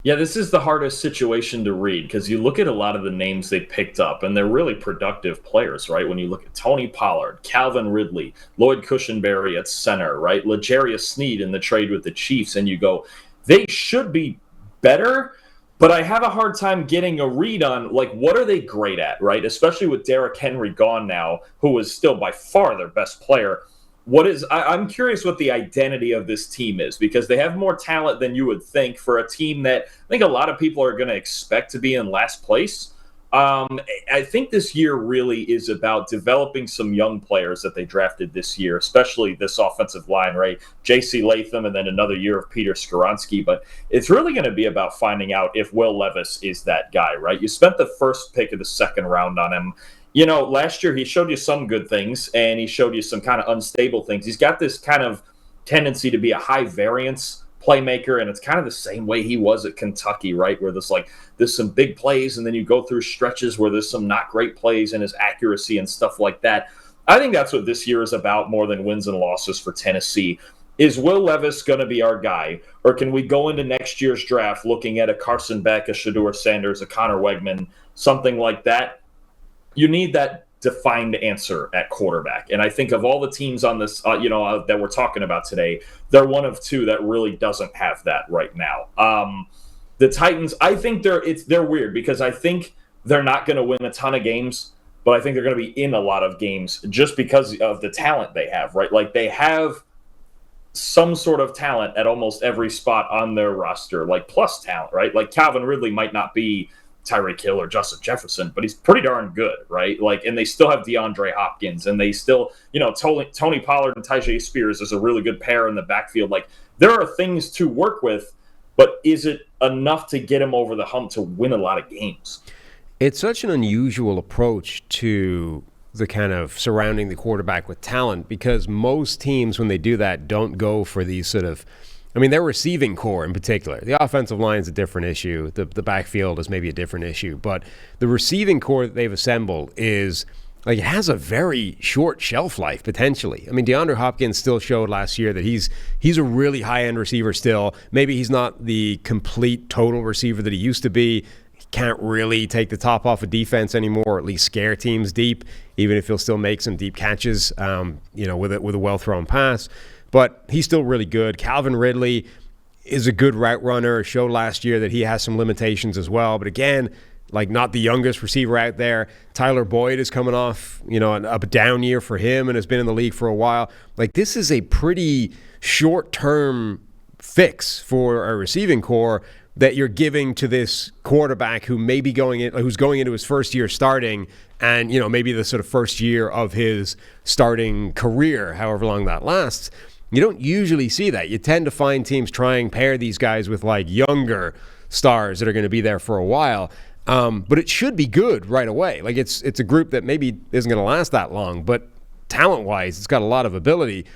Yeah, this is the hardest situation to read because you look at a lot of the names they picked up, and they're really productive players, right? When you look at Tony Pollard, Calvin Ridley, Lloyd Cushenberry at center, right? L'Jarius Sneed in the trade with the Chiefs, and you go, they should be better, but I have a hard time getting a read on like what are they great at, right? Especially with Derrick Henry gone now, who is still by far their best player. I'm curious what the identity of this team is because they have more talent than you would think for a team that I think a lot of people are going to expect to be in last place. I think this year really is about developing some young players that they drafted this year, especially this offensive line, right? J.C. Latham and then another year of Peter Skoronski. But it's really going to be about finding out if Will Levis is that guy, right? You spent the first pick of the second round on him. You know, last year he showed you some good things and he showed you some kind of unstable things. He's got this kind of tendency to be a high variance playmaker, and it's kind of the same way he was at Kentucky, right? Where there's some big plays and then you go through stretches where there's some not great plays and his accuracy and stuff like that. I think that's what this year is about more than wins and losses for Tennessee. Is Will Levis going to be our guy, or can we go into next year's draft looking at a Carson Beck, a Shedeur Sanders, a Connor Wegman, something like that? You need that defined answer at quarterback. And I think of all the teams on this, that we're talking about today, they're one of two that really doesn't have that right now. The Titans, I think they're weird because I think they're not going to win a ton of games, but I think they're going to be in a lot of games just because of the talent they have, right? Like they have some sort of talent at almost every spot on their roster, like plus talent, right? Like Calvin Ridley might not be Tyreek Hill or Justin Jefferson, but he's pretty darn good, right? Like, and they still have DeAndre Hopkins, and they still, Tony Pollard and Tyjae Spears is a really good pair in the backfield. Like, there are things to work with, but is it enough to get him over the hump to win a lot of games? It's such an unusual approach to the kind of surrounding the quarterback with talent because most teams, when they do that, don't go for these sort of their receiving core in particular. The offensive line is a different issue. The backfield is maybe a different issue. But the receiving core that they've assembled is, it has a very short shelf life, potentially. DeAndre Hopkins still showed last year that he's a really high-end receiver still. Maybe he's not the complete total receiver that he used to be. He can't really take the top off of defense anymore, or at least scare teams deep, even if he'll still make some deep catches, with a well-thrown pass. But he's still really good. Calvin Ridley is a good route runner. Showed last year that he has some limitations as well. But again, not the youngest receiver out there. Tyler Boyd is coming off, a down year for him and has been in the league for a while. This is a pretty short-term fix for a receiving core that you're giving to this quarterback who may be who's going into his first year starting and, maybe the sort of first year of his starting career, however long that lasts. You don't usually see that. You tend to find teams pair these guys with younger stars that are going to be there for a while. But it should be good right away. It's a group that maybe isn't going to last that long, but talent-wise, it's got a lot of ability.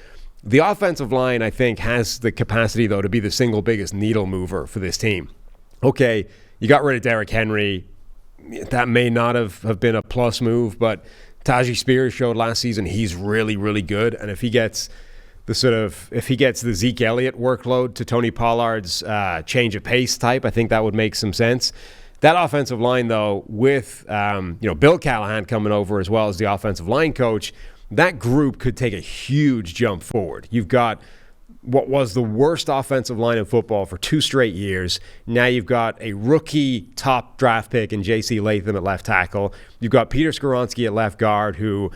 The offensive line, I think, has the capacity, though, to be the single biggest needle mover for this team. Okay, you got rid of Derrick Henry. That may not have been a plus move, but Tyjae Spears showed last season he's really, really good. And if he gets the Zeke Elliott workload to Tony Pollard's change of pace type, I think that would make some sense. That offensive line, though, with Bill Callahan coming over as well as the offensive line coach, that group could take a huge jump forward. You've got what was the worst offensive line in football for 2 straight years. Now you've got a rookie top draft pick in J.C. Latham at left tackle. You've got Peter Skoronski at left guard, who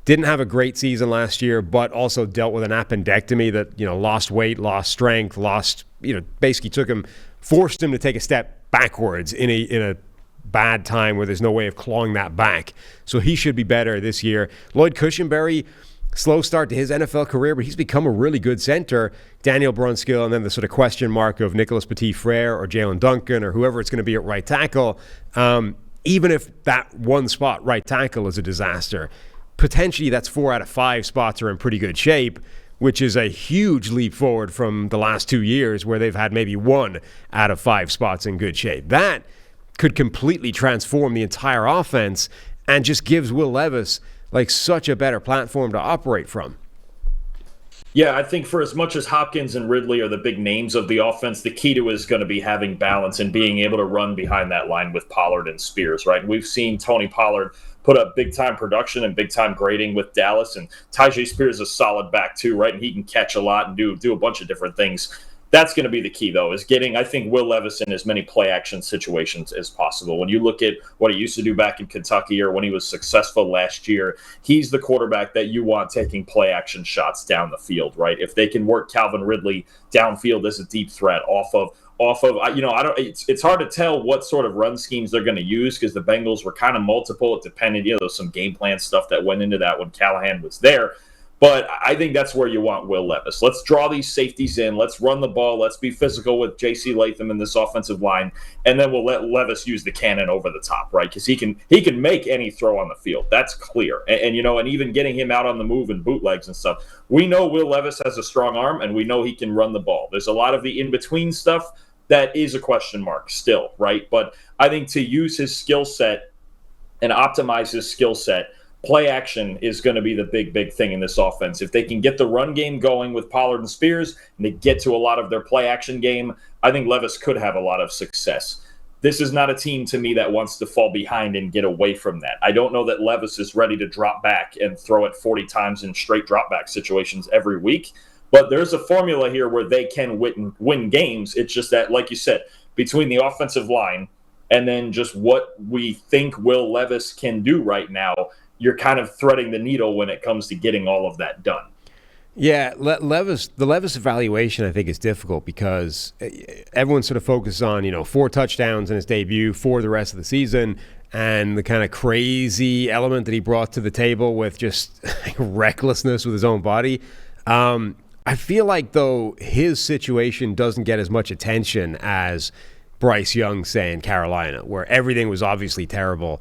didn't have a great season last year, but also dealt with an appendectomy that, lost weight, lost strength, basically forced him to take a step backwards in a bad time where there's no way of clawing that back. So he should be better this year. Lloyd Cushenberry, slow start to his NFL career, but he's become a really good center. Daniel Brunskill, and then the sort of question mark of Nicholas Petit-Frere or Jalen Duncan or whoever it's going to be at right tackle. Even if that one spot, right tackle, is a disaster, potentially that's 4 out of 5 spots are in pretty good shape, which is a huge leap forward from the last 2 years where they've had maybe 1 out of 5 spots in good shape. That could completely transform the entire offense and just gives Will Levis such a better platform to operate from. Yeah, I think for as much as Hopkins and Ridley are the big names of the offense, the key to it is going to be having balance and being able to run behind that line with Pollard and Spears, right? We've seen Tony Pollard put up big time production and big time grading with Dallas, and Tyjae Spears is a solid back too, right? And he can catch a lot and do a bunch of different things. That's going to be the key, though, is getting, I think, Will Levis in as many play action situations as possible. When you look at what he used to do back in Kentucky or when he was successful last year, he's the quarterback that you want taking play action shots down the field, right? If they can work Calvin Ridley downfield as a deep threat off of I don't. It's hard to tell what sort of run schemes they're going to use because the Bengals were kind of multiple. It depended, there's some game plan stuff that went into that when Callahan was there. But I think that's where you want Will Levis. Let's draw these safeties in. Let's run the ball. Let's be physical with J.C. Latham in this offensive line, and then we'll let Levis use the cannon over the top, right? Because he can make any throw on the field. That's clear. And even getting him out on the move and bootlegs and stuff. We know Will Levis has a strong arm, and we know he can run the ball. There's a lot of the in-between stuff that is a question mark still, right? But I think to use his skill set and optimize his skill set, play action is going to be the big thing in this offense. If they can get the run game going with Pollard and Spears and they get to a lot of their play action game, I think Levis could have a lot of success. This is not a team to me that wants to fall behind and get away from that. I don't know that Levis is ready to drop back and throw it 40 times in straight drop back situations every week, but there's a formula here where they can win games. It's just that, like you said, between the offensive line and then just what we think Will Levis can do right now, you're kind of threading the needle when it comes to getting all of that done. Yeah, the Levis evaluation, I think, is difficult because everyone sort of focuses on, 4 touchdowns in his debut for the rest of the season and the kind of crazy element that he brought to the table with just recklessness with his own body. I feel like, though, his situation doesn't get as much attention as Bryce Young, say, in Carolina, where everything was obviously terrible.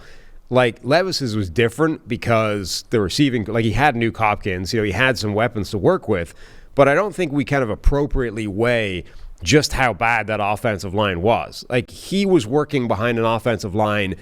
Like, Levis's was different because the receiving, like, he had Nuke Hopkins, he had some weapons to work with, but I don't think we kind of appropriately weigh just how bad that offensive line was. Like, he was working behind an offensive line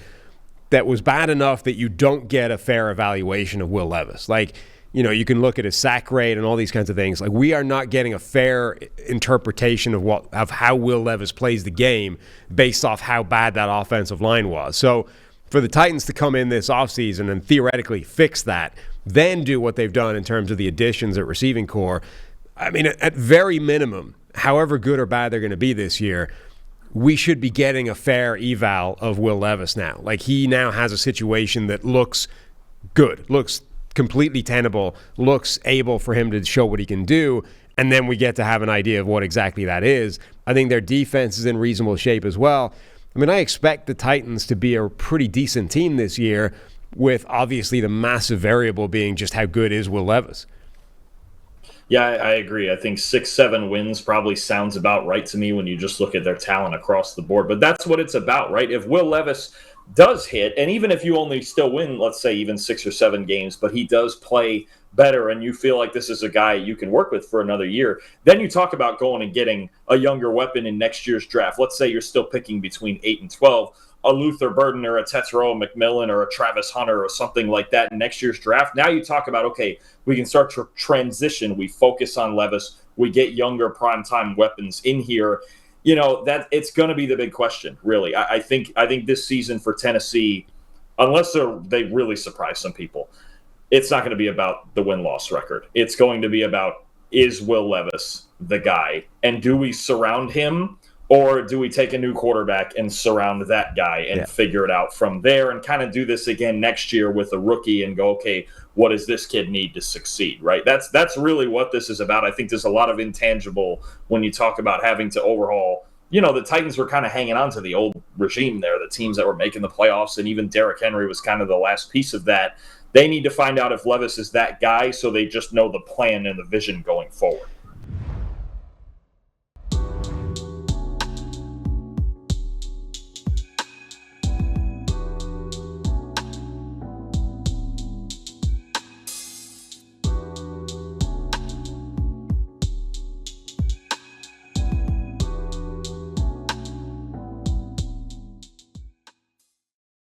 that was bad enough that you don't get a fair evaluation of Will Levis. Like, you can look at his sack rate and all these kinds of things. Like, we are not getting a fair interpretation of how Will Levis plays the game based off how bad that offensive line was. So, for the Titans to come in this offseason and theoretically fix that, then do what they've done in terms of the additions at receiving core, I mean, at very minimum, however good or bad they're going to be this year, we should be getting a fair eval of Will Levis now. Like, he now has a situation that looks good, looks completely tenable, looks able for him to show what he can do, and then we get to have an idea of what exactly that is. I think their defense is in reasonable shape as well. I mean, I expect the Titans to be a pretty decent team this year, with obviously the massive variable being just how good is Will Levis. Yeah, I agree. I think 6-7 wins probably sounds about right to me when you just look at their talent across the board. But that's what it's about, right? If Will Levis does hit, and even if you only still win, let's say even 6 or 7 games, but he does play better and you feel like this is a guy you can work with for another year, then you talk about going and getting a younger weapon in next year's draft. Let's say you're still picking between 8 and 12, a Luther Burden or a Tetsuo McMillan or a Travis Hunter or something like that in next year's draft. Now you talk about, okay, we can start to transition. We focus on Levis. We get younger primetime weapons in here. That it's going to be the big question, really. I think this season for Tennessee, unless they really surprise some people, it's not going to be about the win-loss record. It's going to be about, is Will Levis the guy? And do we surround him, or do we take a new quarterback and surround that guy and figure it out from there and kind of do this again next year with a rookie and go, okay, what does this kid need to succeed, right? That's really what this is about. I think there's a lot of intangible when you talk about having to overhaul. The Titans were kind of hanging on to the old regime there, the teams that were making the playoffs, and even Derrick Henry was kind of the last piece of that. They need to find out if Levis is that guy so they just know the plan and the vision going forward.